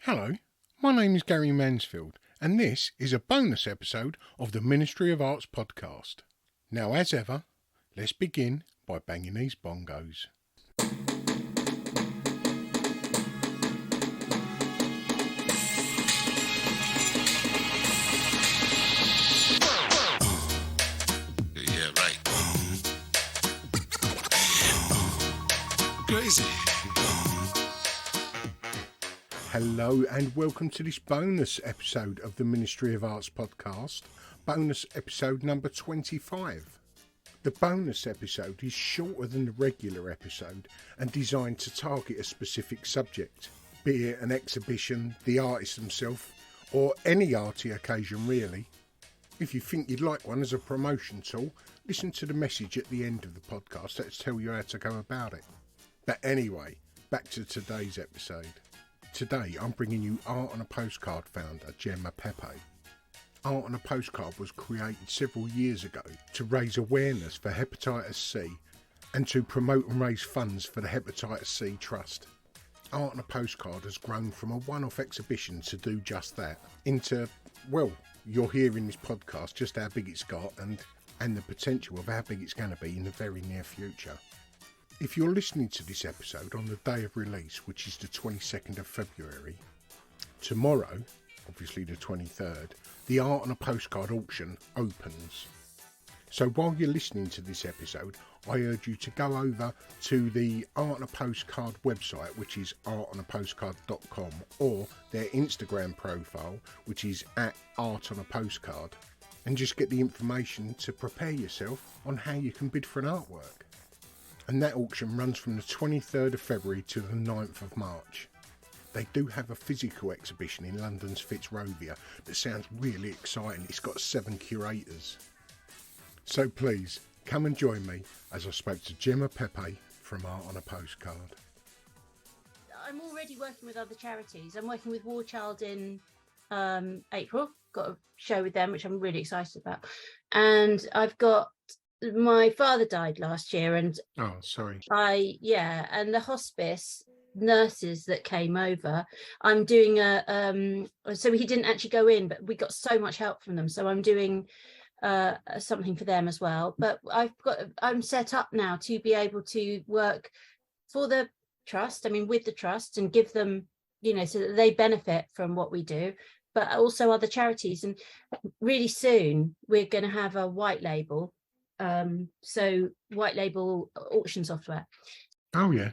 Hello, my name is Gary Mansfield, and this is a bonus episode of the Ministry of Arts podcast. Now, as ever, let's begin by banging these bongos. Yeah, right. Crazy. Hello and welcome to this bonus episode of the Ministry of Arts podcast, bonus episode number 25. The bonus episode is shorter than the regular episode and designed to target a specific subject, be it an exhibition, the artist himself, or any arty occasion really. If you think you'd like one as a promotion tool, listen to the message at the end of the podcast that'll tell you how to go about it. But anyway, back to today's episode. Today I'm bringing you Art on a Postcard founder Gemma Peppe. Art on a Postcard was created several years ago to raise awareness for hepatitis C and to promote and raise funds for the Hepatitis C Trust. Art on a Postcard has grown from a one-off exhibition to do just that into, well, you'll hear in this podcast just how big it's got and the potential of how big it's going to be in the very near future. If you're listening to this episode on the day of release, which is the 22nd of February, tomorrow, obviously the 23rd, the Art on a Postcard auction opens. So while you're listening to this episode, I urge you to go over to the Art on a Postcard website, which is artonapostcard.com, or their Instagram profile, which is @artonapostcard, and just get the information to prepare yourself on how you can bid for an artwork. And that auction runs from the 23rd of February to the 9th of March. They do have a physical exhibition in London's Fitzrovia that sounds really exciting. It's got 7 curators. So please, come and join me as I spoke to Gemma Peppe from Art on a Postcard. I'm already working with other charities. I'm working with War Child in April. Got a show with them, which I'm really excited about. And I've got... my father died last year, and Oh, sorry. and the hospice nurses that came over, I'm doing so he didn't actually go in, but we got so much help from them, so I'm doing something for them as well. But I'm set up now to be able to work for the trust, with the trust, and give them, so that they benefit from what we do, but also other charities. And really soon we're going to have a white label. So white label auction software. Oh yeah.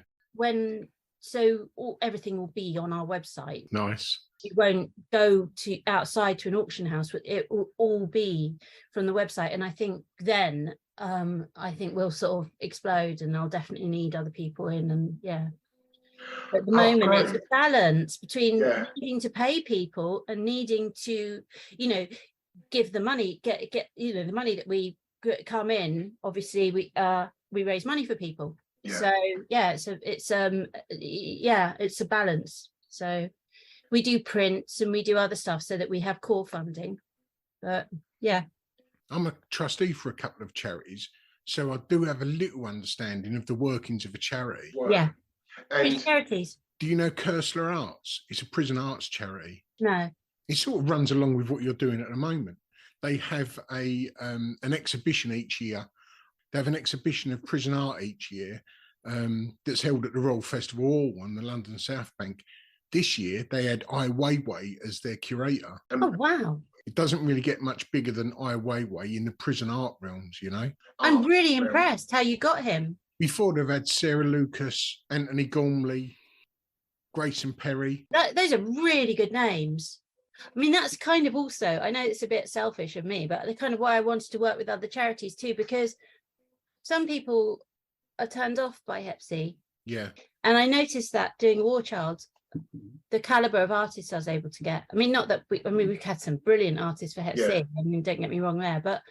Everything will be on our website. Nice. It won't go to outside to an auction house. It will all be from the website. And I think then we'll sort of explode, and I'll definitely need other people in. And yeah. At the moment, it's a balance between needing to pay people and needing to, give the money, get the money that we come in. Obviously we raise money for people. So it's a balance. So we do prints and we do other stuff so that we have core funding. But yeah, I'm a trustee for a couple of charities, so I do have a little understanding of the workings of a charity. Yeah. And charities. do you know Cursler Arts? It's a prison arts charity. No. It sort of runs along with what you're doing at the moment. They have an exhibition each year. They have an exhibition of prison art each year that's held at the Royal Festival Hall on the London South Bank. This year, they had Ai Weiwei as their curator. Oh, wow. It doesn't really get much bigger than Ai Weiwei in the prison art realms, I'm really impressed how you got him. Before, they've had Sarah Lucas, Anthony Gormley, Grayson Perry. Those are really good names. That's kind of also, I know it's a bit selfish of me, but the kind of why I wanted to work with other charities too, because some people are turned off by Hep C. Yeah. And I noticed that doing War Child, the caliber of artists I was able to get. Not that we've had some brilliant artists for Hep C. Don't get me wrong there, but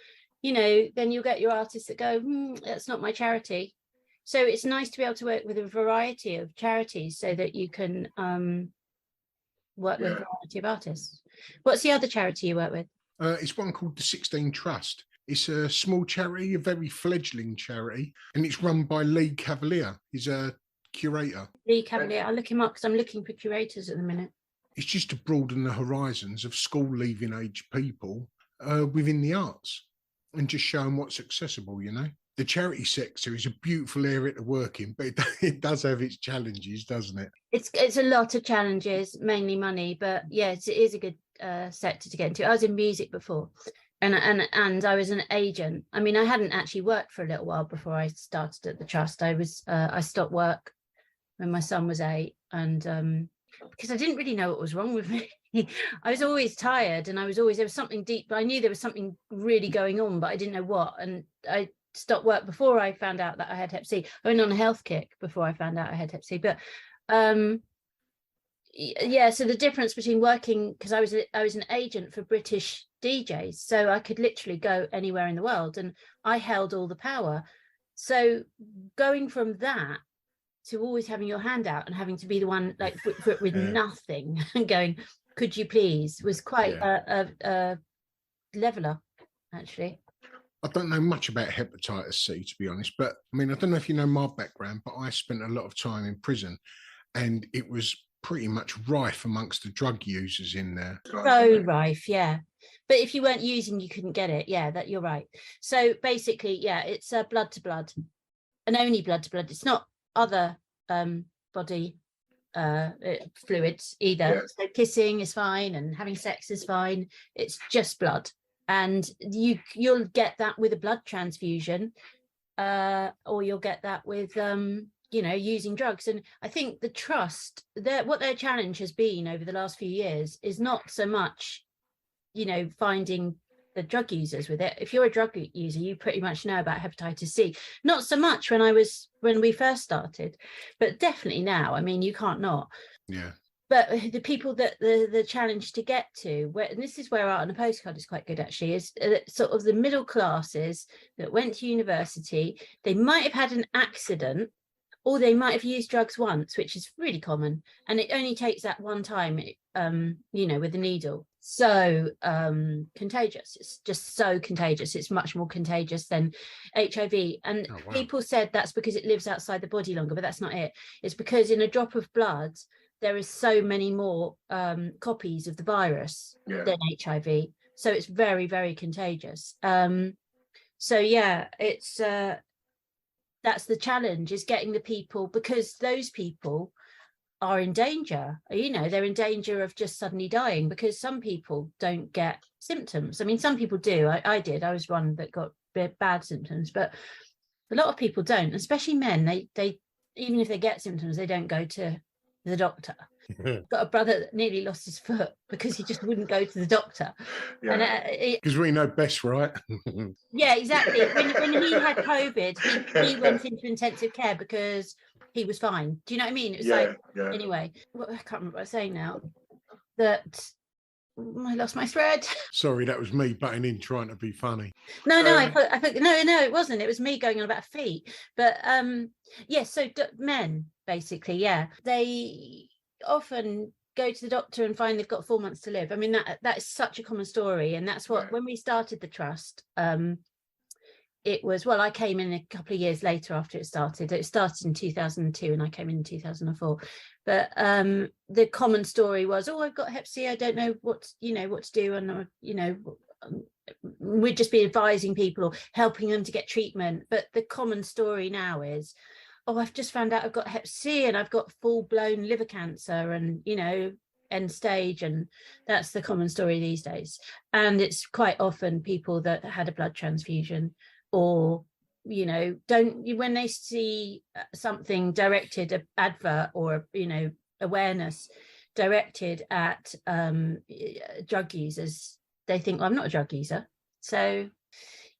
then you'll get your artists that go, that's not my charity. So it's nice to be able to work with a variety of charities so that you can work with a variety of artists. What's the other charity you work with? It's one called the 16 Trust. It's a small charity, a very fledgling charity, and it's run by Lee Cavalier. He's a curator. Lee Cavalier. I'll look him up because I'm looking for curators at the minute. It's just to broaden the horizons of school leaving age people within the arts and just show them what's accessible, you know. The charity sector is a beautiful area to work in, but it does have its challenges, doesn't it? It's a lot of challenges, mainly money, but yes, it is a good sector to get into. I was in music before, and I was an agent. I mean, I hadn't actually worked for a little while before I started at the trust. I stopped work when my son was 8, and because I didn't really know what was wrong with me. I was always tired, and there was something deep, but I knew there was something really going on, but I didn't know what. And I stopped work before I found out that I had Hep C. I went on a health kick before I found out I had Hep C. But yeah, so the difference between working, because I was an agent for British DJs, so I could literally go anywhere in the world, and I held all the power. So going from that to always having your hand out and having to be the one like with nothing and going, could you please, was quite a leveler, actually. I don't know much about hepatitis C, to be honest, but I mean, I don't know if you know my background, but I spent a lot of time in prison, and it was pretty much rife amongst the drug users in there. So rife, yeah. But if you weren't using, you couldn't get it. Yeah, that you're right. So basically, yeah, it's blood to blood, and only blood to blood. It's not other body fluids either. Yeah. So kissing is fine, and having sex is fine. It's just blood. And you'll get that with a blood transfusion, or you'll get that with using drugs. And I think the trust, what their challenge has been over the last few years is not so much, finding the drug users with it. If you're a drug user, you pretty much know about hepatitis C. Not so much when we first started, but definitely now. I mean, you can't not. Yeah. But the people that the challenge to get to, and this is where Art on a Postcard is quite good actually, is sort of the middle classes that went to university. They might have had an accident, or they might have used drugs once, which is really common, and it only takes that one time, with a needle. So contagious. It's just so contagious. It's much more contagious than HIV. And people said that's because it lives outside the body longer, but that's not it. It's because in a drop of blood, there is so many more copies of the virus than HIV. So it's very, very contagious. So yeah, it's that's the challenge, is getting the people, because those people are in danger. They're in danger of just suddenly dying, because some people don't get symptoms. I mean, some people do. I did. I was one that got bad symptoms, but a lot of people don't, especially men. They even if they get symptoms, they don't go to the doctor. Got a brother that nearly lost his foot because he just wouldn't go to the doctor. Because we know best, right? Yeah, exactly. When he had COVID, he went into intensive care because he was fine. Do you know what I mean? It was anyway, I can't remember what I was saying now. That I lost my thread. Sorry, that was me butting in trying to be funny. No, I thought no, it wasn't. It was me going on about feet. But so men basically, they often go to the doctor and find they've got 4 months to live. I mean, that is such a common story, and that's what when we started the trust, it was, I came in a couple of years later after it started. It started in 2002 and I came in 2004. But the common story was, I've got Hep C, I don't know what to do, and we'd just be advising people or helping them to get treatment. But the common story now is, I've just found out I've got Hep C and I've got full-blown liver cancer and, end stage. And that's the common story these days. And it's quite often people that had a blood transfusion, or, when they see something directed, an advert or, awareness directed at drug users, they think, I'm not a drug user. So,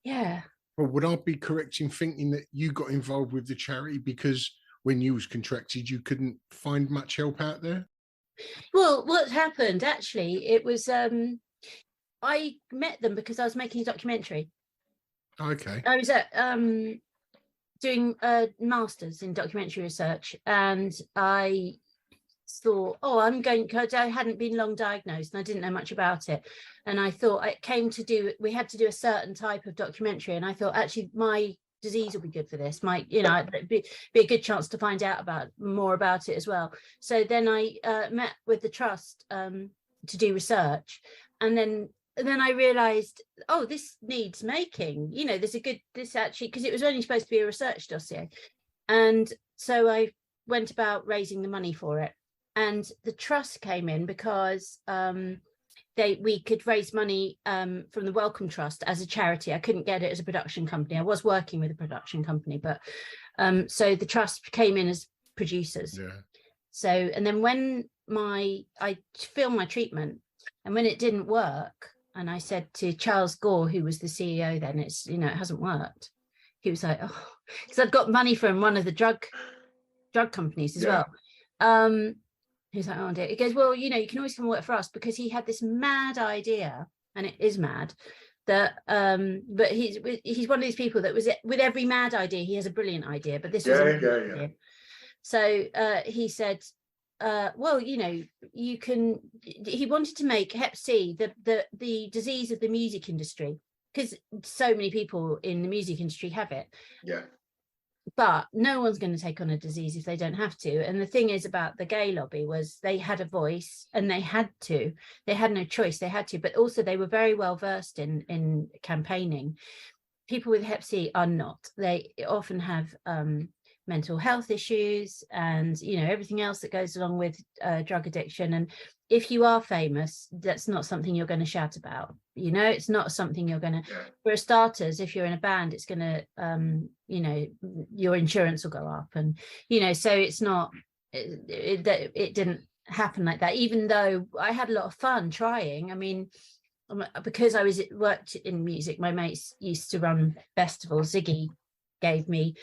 yeah. Well, would I be correct in thinking that you got involved with the charity because when you was contracted, you couldn't find much help out there? Well, what happened, actually, it was, I met them because I was making a documentary. Okay. I was doing a master's in documentary research, and I thought, because I hadn't been long diagnosed and I didn't know much about it, and I thought we had to do a certain type of documentary, and I thought actually my disease will be good for this. Might, you know, be a good chance to find out more about it as well. So then I met with the trust to do research, and then I realized, oh, this needs making. You know, this actually, because it was only supposed to be a research dossier. And so I went about raising the money for it. And the trust came in because we could raise money from the Wellcome Trust as a charity. I couldn't get it as a production company. I was working with a production company, but so the trust came in as producers. Yeah. So, and then when I filmed my treatment, and when it didn't work, and I said to Charles Gore, who was the CEO then, it hasn't worked. He was like, oh, because I'd got money from one of the drug companies as well. He's like, oh dear. He goes, well, you can always come work for us, because he had this mad idea, and it is mad, that but he's one of these people that was, with every mad idea, he has a brilliant idea, but this was a idea. So he said, well, you can, he wanted to make Hep C the disease of the music industry, because so many people in the music industry have it. Yeah. But no one's going to take on a disease if they don't have to. And the thing is about the gay lobby was they had a voice, and they had no choice, they had to, but also they were very well versed in campaigning. People with Hep C are not. They often have mental health issues and everything else that goes along with drug addiction. And if you are famous, that's not something you're going to shout about. It's not something you're going to, for starters, if you're in a band, it's going to your insurance will go up, and so it's not, it didn't happen like that, even though I had a lot of fun trying. I mean, because I worked in music, my mates used to run festivals. Ziggy gave me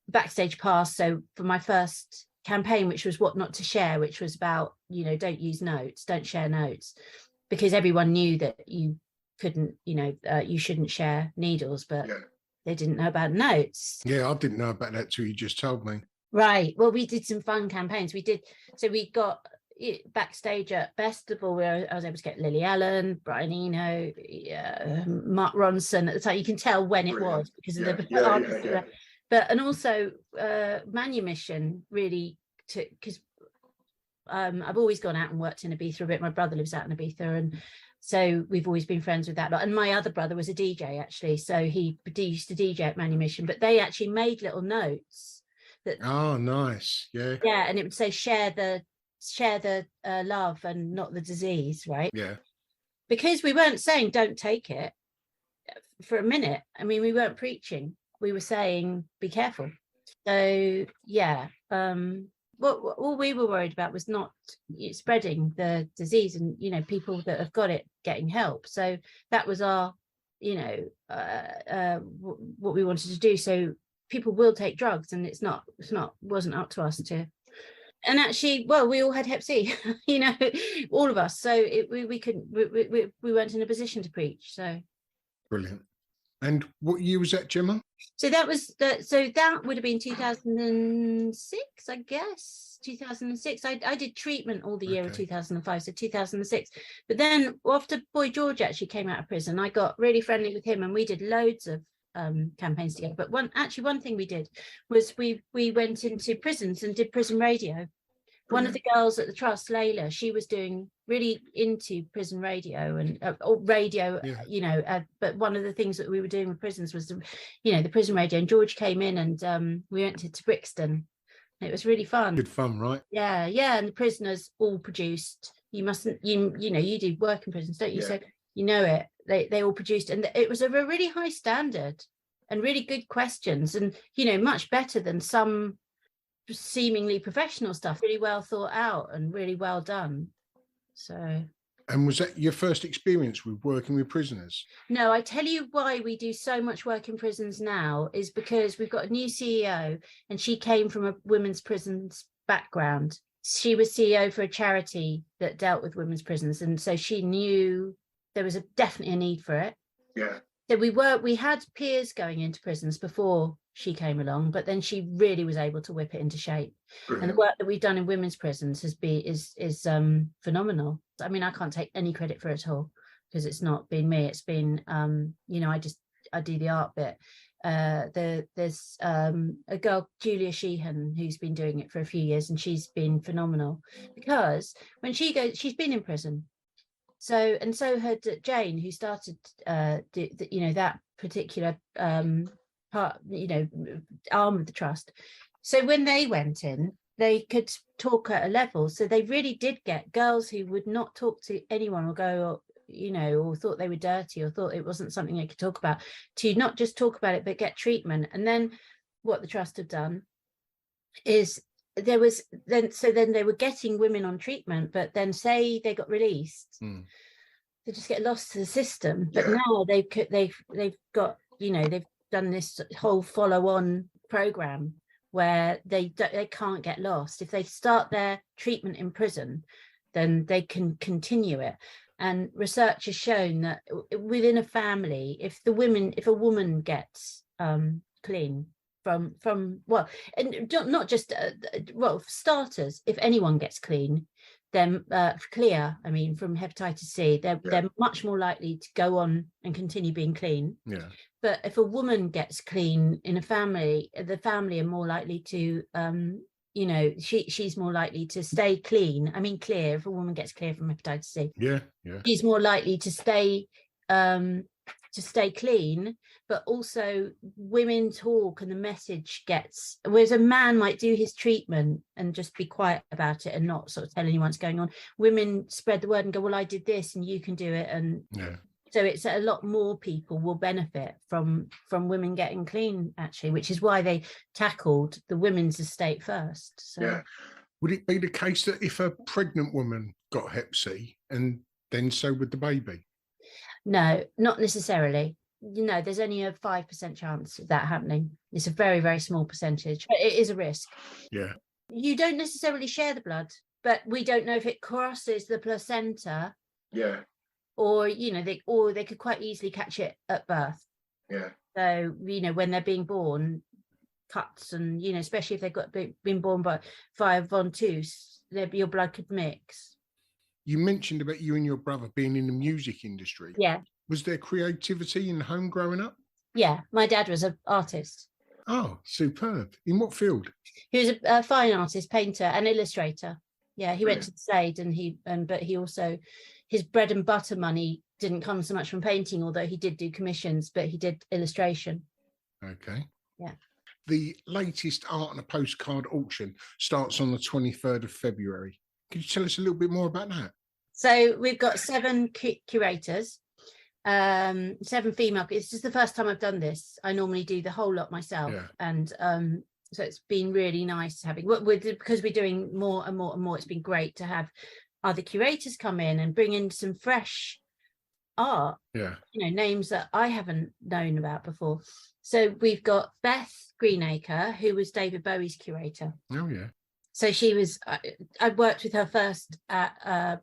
backstage pass, so for my first campaign, which was What Not to Share, which was about don't use notes, don't share notes, because everyone knew that you couldn't, you shouldn't share needles, but they didn't know about notes. I didn't know about that till you just told me. Right. Well, we did some fun campaigns. We got backstage at festival where I was able to get Lily Allen, Brian Eno, Mark Ronson at the time. You can tell when it was because of the artists. But, and also Manumission really took, because I've always gone out and worked in Ibiza a bit. My brother lives out in Ibiza, and so we've always been friends with that lot. And my other brother was a DJ actually, so he used to DJ at Manumission, but they actually made little notes that, oh nice, yeah, and it would say share the love and not the disease, right? Yeah, because we weren't saying don't take it for a minute. I mean, we weren't preaching, we were saying be careful. So what all we were worried about was not spreading the disease, and people that have got it getting help. So that was our what we wanted to do. So people will take drugs, and wasn't up to us to. And actually, well, we all had Hep C, all of us. So we couldn't, we weren't in a position to preach. So brilliant. And what year was that, Gemma? So that would have been 2006, I guess. 2006. I did treatment all the year of 2005, so 2006. But then after Boy George actually came out of prison, I got really friendly with him, and we did loads of campaigns together. But one thing we did was we went into prisons and did prison radio. One of the girls at the trust, Layla, she was doing really into prison radio and radio, but one of the things that we were doing with prisons was the prison radio. And George came in, and we went to Brixton. It was really fun. Good fun, right? Yeah. And the prisoners all produced. You mustn't, you do work in prisons, don't you? So it. They all produced, and it was of a really high standard and really good questions, and much better than some seemingly professional stuff. Really well thought out and really well done. So. And was that your first experience with working with prisoners? No, I tell you why we do so much work in prisons now is because we've got a new CEO, and she came from a women's prisons background. She was CEO for a charity that dealt with women's prisons, and so she knew there was definitely a need for it. Yeah. So we had peers going into prisons before she came along, but then she really was able to whip it into shape. Brilliant. And the work that we've done in women's prisons is phenomenal. I mean, I can't take any credit for it at all, because it's not been me. It's been I do the art bit. There's a girl, Julia Sheehan, who's been doing it for a few years, and she's been phenomenal, because when she goes, she's been in prison. So had Jane, who started that particular part, arm of the trust. So when they went in, they could talk at a level. So they really did get girls who would not talk to anyone or go, or thought they were dirty or thought it wasn't something they could talk about, to not just talk about it, but get treatment. And then what the trust have done is then they were getting women on treatment, but then say they got released, they just get lost to the system. But now they've got, they've done this whole follow-on program where they can't get lost. If they start their treatment in prison, then they can continue it. And research has shown that within a family, if a woman gets clean from and not just for starters, if anyone gets clean, then clear, from hepatitis C, they're much more likely to go on and continue being clean. Yeah. But if a woman gets clean in a family, the family are more likely to she's more likely to stay clean. Clear. If a woman gets clear from hepatitis C, she's more likely to stay clean. But also, women talk, and the message gets. Whereas a man might do his treatment and just be quiet about it and not sort of tell anyone what's going on. Women spread the word and go, "Well, I did this, and you can do it." And so it's a lot more people will benefit from women getting clean, actually, which is why they tackled the women's estate first. So would it be the case that if a pregnant woman got hep C, and then so would the baby? No, not necessarily. There's only a 5% chance of that happening. It's a very, very small percentage, but it is a risk. Yeah. You don't necessarily share the blood, but we don't know if it crosses the placenta. Yeah. Or they could quite easily catch it at birth. Yeah. So when they're being born, cuts and especially if they've been born via ventouse, your blood could mix. You mentioned about you and your brother being in the music industry. Yeah. Was there creativity in the home growing up? Yeah, my dad was an artist. Oh, superb. In what field? He was a fine artist, painter and illustrator. Yeah, he went to the Slade, but he also, his bread and butter money didn't come so much from painting, although he did do commissions, but he did illustration. Okay. Yeah. The latest art and a postcard auction starts on the 23rd of February. Could you tell us a little bit more about that? So we've got 7 curators, 7 female. It's just the first time I've done this. I normally do the whole lot myself. Yeah. And so it's been really nice having, because we're doing more and more and more, it's been great to have other curators come in and bring in some fresh art. Yeah. Names that I haven't known about before. So we've got Beth Greenacre, who was David Bowie's curator. Oh, yeah. So she was, I worked with her first at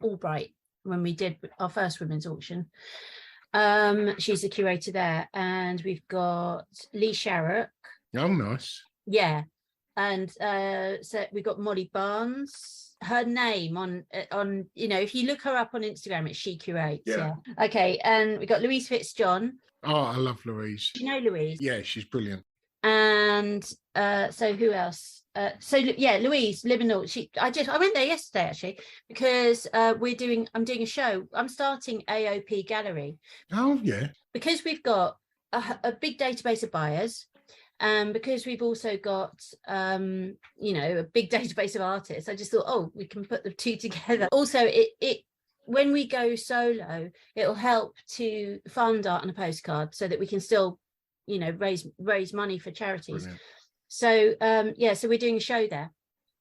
Albright when we did our first women's auction. She's a curator there. And we've got Lee Sharrock. Oh, nice. Yeah. And so we've got Molly Barnes. Her name on if you look her up on Instagram, it's She Curates. Yeah. Okay. And we got Louise Fitzjohn. Oh, I love Louise. Do you know Louise? Yeah, she's brilliant. And so who else? Louise Liminal. I went there yesterday actually because I'm doing a show. I'm starting AOP Gallery. Oh yeah. Because we've got a big database of buyers, and because we've also got a big database of artists, I just thought, we can put the two together. Also, it when we go solo, it'll help to fund art and a postcard so that we can still raise money for charities. Brilliant. So so we're doing a show there,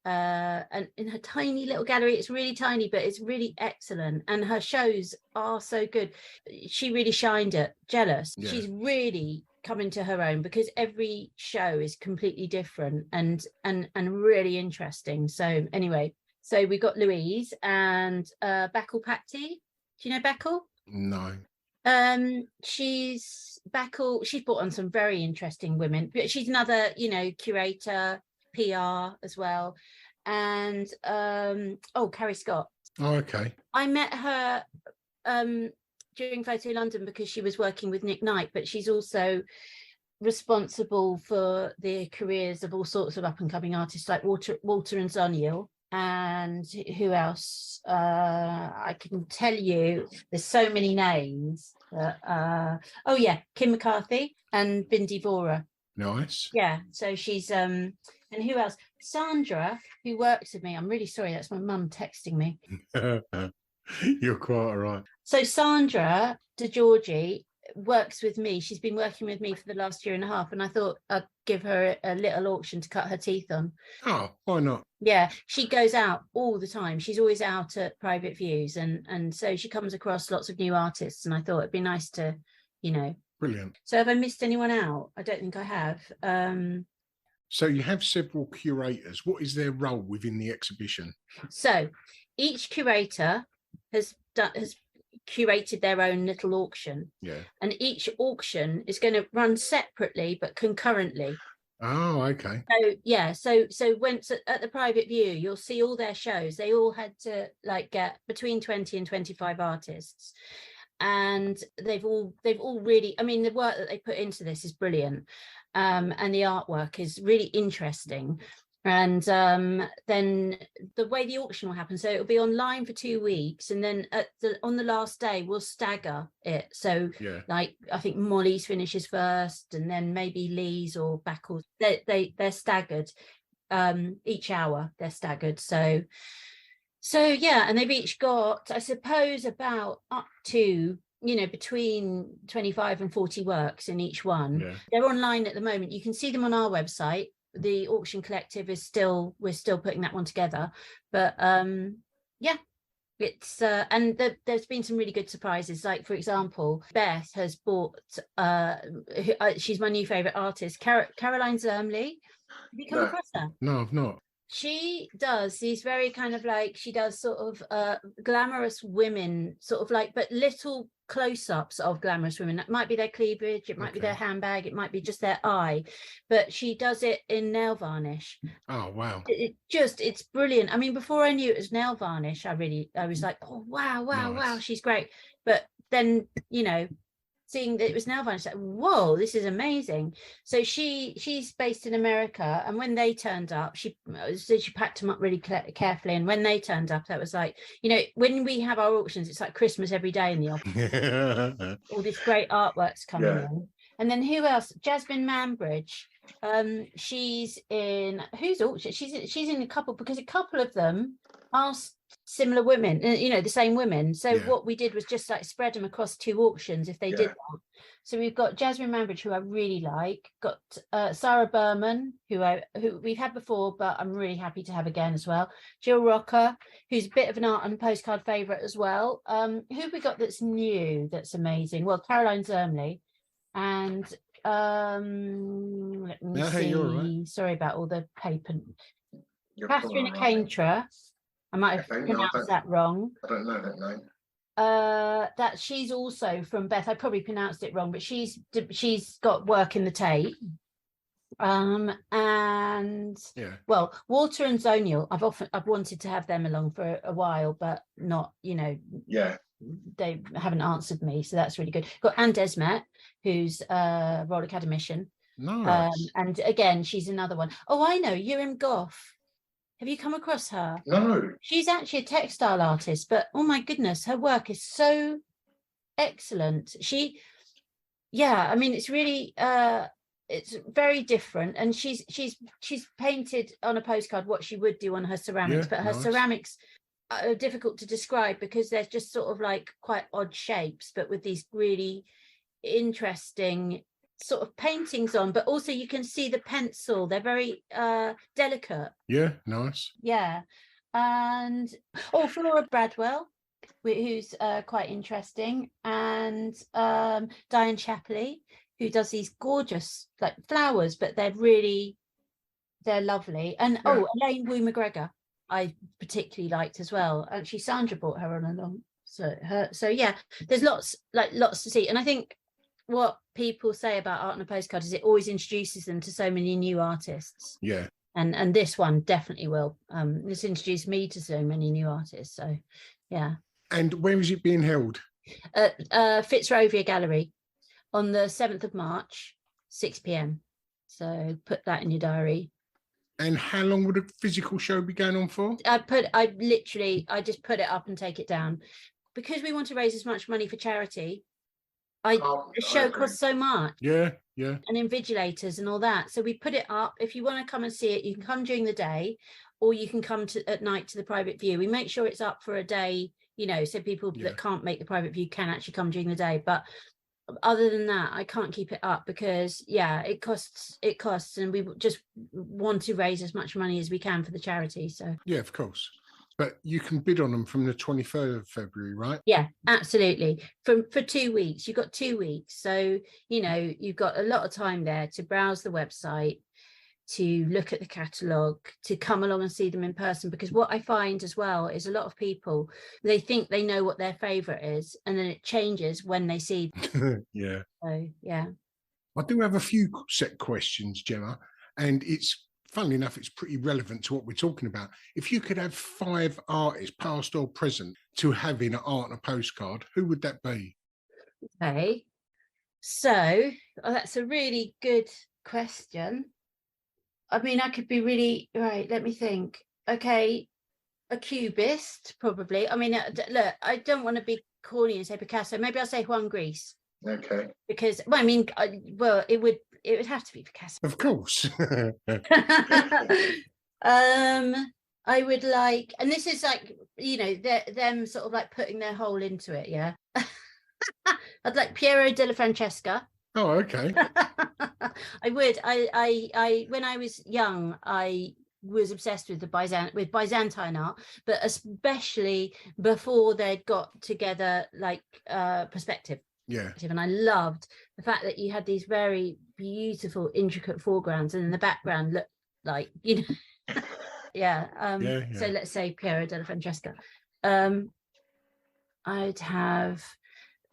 and in her tiny little gallery. It's really tiny, but it's really excellent, and her shows are so good. She really shined at Jealous. Yeah. She's really come into her own because every show is completely different and really interesting. So anyway, so we got Louise and Beckle Patty. Do you know Beckle? No. She's brought on some very interesting women, but she's another curator, PR as well. And Carrie Scott. Oh, okay. I met her during Photo London because she was working with Nick Knight, but she's also responsible for the careers of all sorts of up and coming artists like Walter and Zoniel. And who else? I can tell you there's so many names. Oh yeah, Kim McCarthy and Bindi Vora. Nice. Yeah, so she's and who else? Sandra, who works with me. I'm really sorry, that's my mum texting me. You're quite all right. So Sandra DeGeorgie works with me. She's been working with me for the last year and a half, and I thought I'd give her a little auction to cut her teeth on. Oh, why not? Yeah, she goes out all the time. She's always out at private views, and so she comes across lots of new artists, and I thought it'd be nice to, Brilliant. So have I missed anyone out? I don't think I have. So you have several curators. What is their role within the exhibition? So each curator has curated their own little auction. Yeah. And each auction is going to run separately but concurrently. Oh, okay. So yeah, so when at the private view, you'll see all their shows. They all had to get between 20 and 25 artists. And they've all really, I mean, the work that they put into this is brilliant. And the artwork is really interesting. And then the way the auction will happen, so it'll be online for 2 weeks, and then on the last day we'll stagger it. So I think Molly's finishes first, and then maybe Lee's or Backles. They're staggered each hour. They're staggered. So yeah, and they've each got, I suppose, about up to between 25 and 40 works in each one. Yeah. They're online at the moment. You can see them on our website. The auction collective is we're still putting that one together, but it's and there's been some really good surprises. Like, for example, Beth has bought she's my new favorite artist, Caroline Zermley. Have you come across her? No, I've not. She does these very kind of she does sort of glamorous women, sort of but little close-ups of glamorous women. That might be their cleavage, it might be their handbag, it might be just their eye, but she does it in nail varnish. Oh wow. It's brilliant. I mean, before I knew it was nail varnish, I was like, oh wow, nice. Wow, she's great. But then seeing that it was nail varnish, whoa, this is amazing. So she's based in America, and when they turned up, she packed them up really carefully, and when they turned up, that was when we have our auctions, it's like Christmas every day in the office. All this great artwork's coming in. And then who else? Jasmine Manbridge. She's in whose auction? She's in a couple, because a couple of them are similar women, the same women. So what we did was just spread them across 2 auctions if they did that. So we've got Jasmine Manbridge, who I really like, got Sarah Berman, who we've had before, but I'm really happy to have again as well. Jill Rocker, who's a bit of an art and postcard favourite as well. Who have we got that's new, that's amazing? Well, Caroline Zermley, and let me see. Right. Sorry about all the paper. Catherine Acaintra. I might have pronounced that wrong. I don't know that name. That she's also from Beth. I probably pronounced it wrong, but she's got work in the Tate. And well, Walter and Zoniel, I've wanted to have them along for a while, but not, they haven't answered me, so that's really good. Got Anne Desmet, who's a Royal Academician. Nice. And again, she's another one. Oh, I know, Urim Goff. Have you come across her? No. She's actually a textile artist, but oh my goodness, her work is so excellent. I mean, it's really it's very different, and she's painted on a postcard what she would do on her ceramics, but her ceramics are difficult to describe because they're just sort of quite odd shapes, but with these really interesting sort of paintings on, but also you can see the pencil. They're very delicate. Yeah, nice. Yeah. And Flora Bradwell, who's quite interesting, and Diane Shapley, who does these gorgeous flowers, but they're lovely. And Elaine Wu McGregor I particularly liked as well. Actually, Sandra brought her on along. So yeah, there's lots to see. And I think what people say about art on a postcard is it always introduces them to so many new artists. Yeah. And this one definitely will. This introduced me to so many new artists. So yeah. And where is it being held? Fitzrovia Gallery on the 7th of March. 6 p.m. So put that in your diary. And how long would a physical show be going on for? I just put it up and take it down because we want to raise as much money for charity. The show costs so much. Yeah. And invigilators and all that. So we put it up. If you want to come and see it, you can come during the day, or you can come at night to the private view. We make sure it's up for a day, so people that can't make the private view can actually come during the day. But other than that, I can't keep it up because it costs, and we just want to raise as much money as we can for the charity. So yeah, of course. But you can bid on them from the 23rd of February, right? Yeah, absolutely. For 2 weeks, you've got 2 weeks. So, you've got a lot of time there to browse the website, to look at the catalogue, to come along and see them in person. Because what I find as well is a lot of people, they think they know what their favourite is, and then it changes when they see them. Yeah. So, yeah. I do have a few set questions, Gemma, and funnily enough, it's pretty relevant to what we're talking about. If you could have 5 artists, past or present, to have in an art and a postcard, who would that be? Okay. So, that's a really good question. I mean, I could be really, right, let me think. Okay, a cubist, probably. I mean, look, I don't want to be corny and say Picasso. Maybe I'll say Juan Gris. Okay. Because, it would have to be Picasso. Of course. I would like, and this is like, them sort of like putting their whole into it, yeah. I'd like Piero della Francesca. Oh, okay. I would. I when I was young, I was obsessed with Byzantine art, but especially before they'd got together like perspective. Yeah. And I loved the fact that you had these very beautiful, intricate foregrounds, and in the background looked like, yeah. So let's say Piero della Francesca. I'd have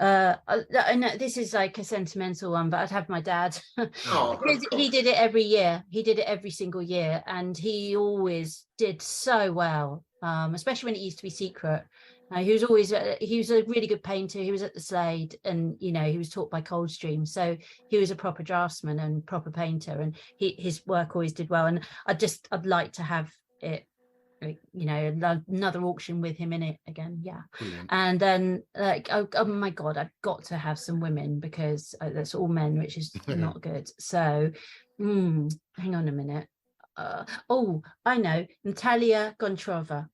I know this is like a sentimental one, but I'd have my dad. Because he did it every year. He did it every single year, and he always did so well, especially when it used to be secret. He was a really good painter. He was at the Slade, and he was taught by Coldstream, so he was a proper draftsman and proper painter, and his work always did well. And I'd like to have it, another auction with him in it again. Yeah. Brilliant. And then oh my god, I've got to have some women, because that's all men, which is not good. So hang on a minute. I know, Natalia Gontrova.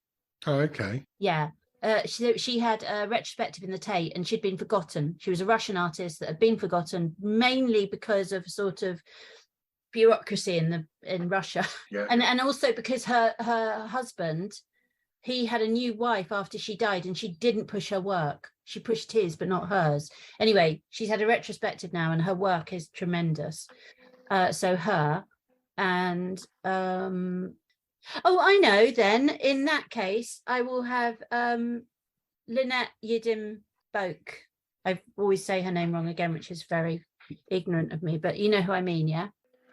Oh, okay. Yeah. She had a retrospective in the Tate, and she'd been forgotten. She was a Russian artist that had been forgotten, mainly because of sort of bureaucracy in Russia. Yeah. And also because her husband, he had a new wife after she died, and she didn't push her work. She pushed his, but not hers. Anyway, she's had a retrospective now, and her work is tremendous. So her, and I know then, in that case, I will have Lynette Yidim Boak. I always say her name wrong again, which is very ignorant of me, but you know who I mean, yeah?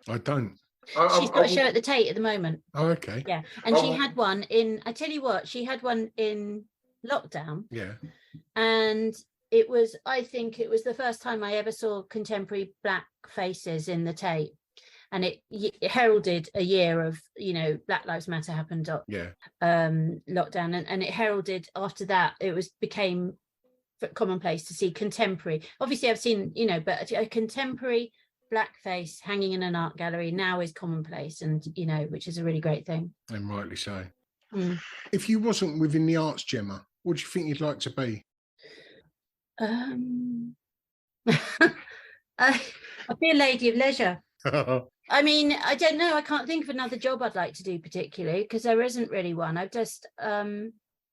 I don't. She's got a show at the Tate at the moment. Oh, okay. Yeah. And she had one I tell you what, she had one in lockdown. Yeah. And I think it was the first time I ever saw contemporary black faces in the Tate. And it heralded a year of, Black Lives Matter happened. Lockdown, and it heralded, after that, became commonplace to see contemporary. Obviously, I've seen, but a contemporary black face hanging in an art gallery now is commonplace, and which is a really great thing. And rightly so. If you wasn't within the arts, Gemma, what do you think you'd like to be? I'd be a lady of leisure. I mean, I don't know. I can't think of another job I'd like to do particularly, because there isn't really one. I've just,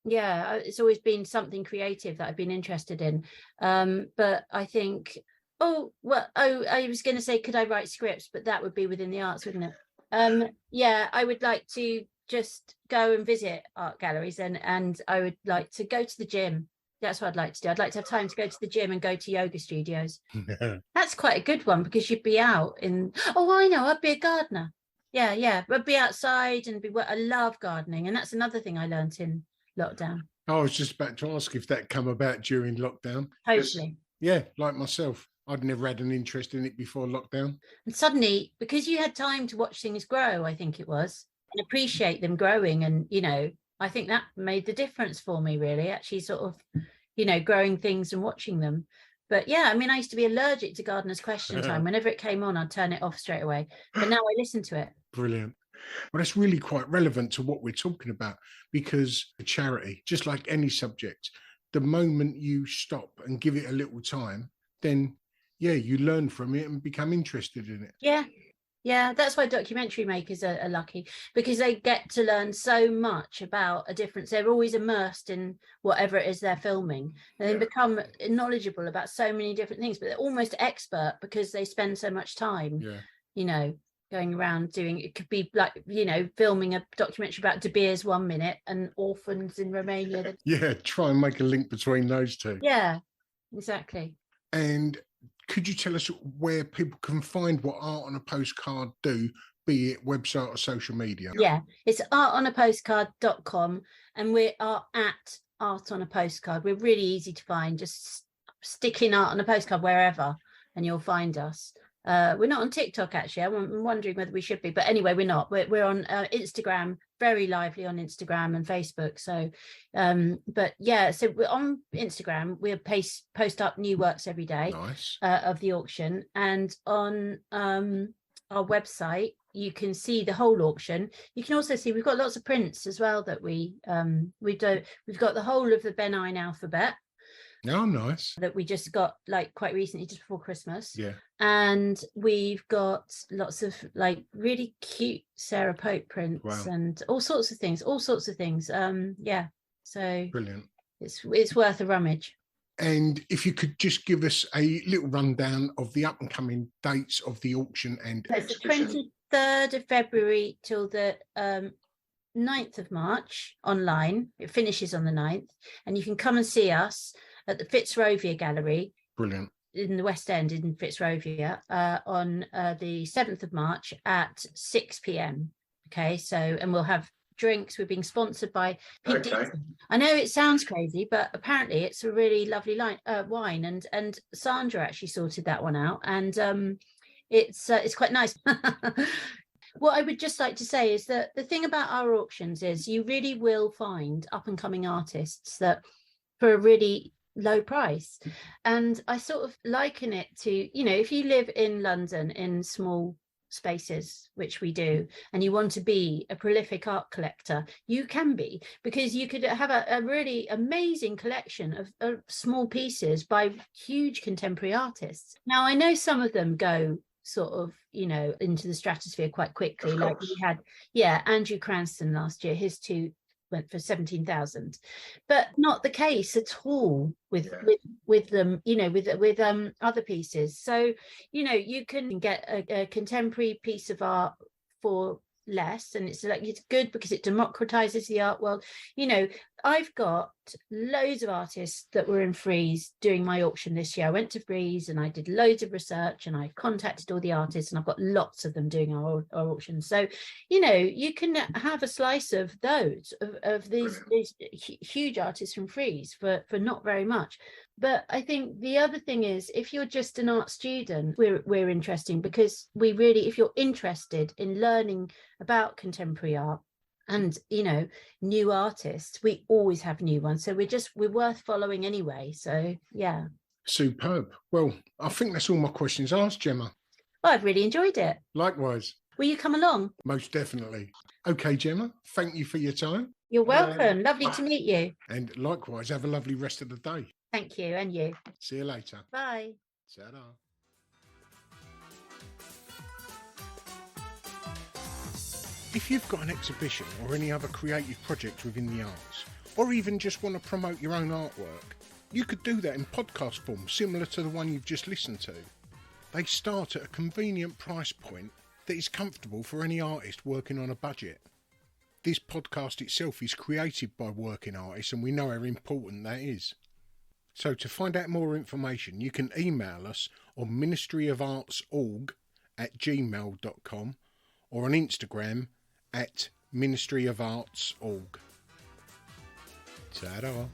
it's always been something creative that I've been interested in. But I think, I was going to say, could I write scripts? But that would be within the arts, wouldn't it? I would like to just go and visit art galleries, and I would like to go to the gym. That's what I'd like to do. I'd like to have time to go to the gym and go to yoga studios. That's quite a good one, because you'd be out in, I know, I'd be a gardener. Yeah. I'd be outside and I love gardening. And that's another thing I learned in lockdown. I was just about to ask if that come about during lockdown. Hopefully. Yeah, like myself. I'd never had an interest in it before lockdown. And suddenly, because you had time to watch things grow, I think it was, and appreciate them growing. And, I think that made the difference for me, really, actually sort of, growing things and watching them. But yeah, I mean, I used to be allergic to Gardener's Question Time. Whenever it came on, I'd turn it off straight away. But now I listen to it. Brilliant. Well, that's really quite relevant to what we're talking about, because a charity, just like any subject, the moment you stop and give it a little time, then, yeah, you learn from it and become interested in it. Yeah, that's why documentary makers are lucky, because they get to learn so much about a difference. They're always immersed in whatever it is they're filming, and they become knowledgeable about so many different things, but they're almost expert because they spend so much time, going around doing, it could be like, filming a documentary about De Beers 1 minute and orphans in Romania. Yeah, try and make a link between those two. Yeah, exactly. And could you tell us where people can find what Art on a Postcard do, be it website or social media? Yeah, it's artonapostcard.com, and we are at Art on a Postcard. We're really easy to find. Just stick in Art on a Postcard wherever and you'll find us. We're not on TikTok, actually. I'm wondering whether we should be, but anyway, we're not. We're on Instagram, very lively on Instagram and Facebook. So, but yeah, so we're on Instagram. We post up new works every day. Nice. Of the auction, and on our website you can see the whole auction. You can also see we've got lots of prints as well that we've got the whole of the Benign alphabet. Oh, nice. That we just got like quite recently, just before Christmas. Yeah. And we've got lots of like really cute Sarah Pope prints and all sorts of things. Yeah. So brilliant. It's worth a rummage. And if you could just give us a little rundown of the up and coming dates of the auction and it's the 23rd of February till the 9th of March online. It finishes on the 9th, and you can come and see us at the Fitzrovia Gallery. Brilliant. In the West End in Fitzrovia on the 7th of March at 6 p.m. Okay, so, and we'll have drinks. We're being sponsored by Pink Diesel. I know it sounds crazy, but apparently it's a really lovely wine, and Sandra actually sorted that one out, and it's quite nice. What I would just like to say is that the thing about our auctions is you really will find up and coming artists that for a really low price. And I sort of liken it to, if you live in London in small spaces, which we do, and you want to be a prolific art collector, you can be, because you could have a really amazing collection of small pieces by huge contemporary artists. Now, I know some of them go sort of, into the stratosphere quite quickly. Like we had, Andrew Cranston last year, his two went for 17,000, but not the case at all with them, with other pieces. So, you can get a contemporary piece of art for less, and it's good because it democratizes the art world. I've got loads of artists that were in Frieze doing my auction this year. I went to Frieze and I did loads of research and I contacted all the artists, and I've got lots of them doing our auction. So you can have a slice of those of these huge artists from Frieze for not very much. But I think the other thing is, if you're just an art student, we're interesting, because if you're interested in learning about contemporary art and new artists, we always have new ones, so we're worth following anyway. So yeah, superb. Well, I think that's all my questions asked, Gemma. Well, I've really enjoyed it. Likewise. Will you come along? Most definitely. Okay, Gemma, thank you for your time. You're welcome. Lovely to meet you. And likewise, have a lovely rest of the day. Thank you, and you. See you later. Bye. Ta-da. If you've got an exhibition or any other creative project within the arts, or even just want to promote your own artwork, you could do that in podcast form, similar to the one you've just listened to. They start at a convenient price point that is comfortable for any artist working on a budget. This podcast itself is created by working artists, and we know how important that is. So to find out more information, you can email us on ministryofartsorg@gmail.com or on Instagram @ministryofartsorg. Ta-da!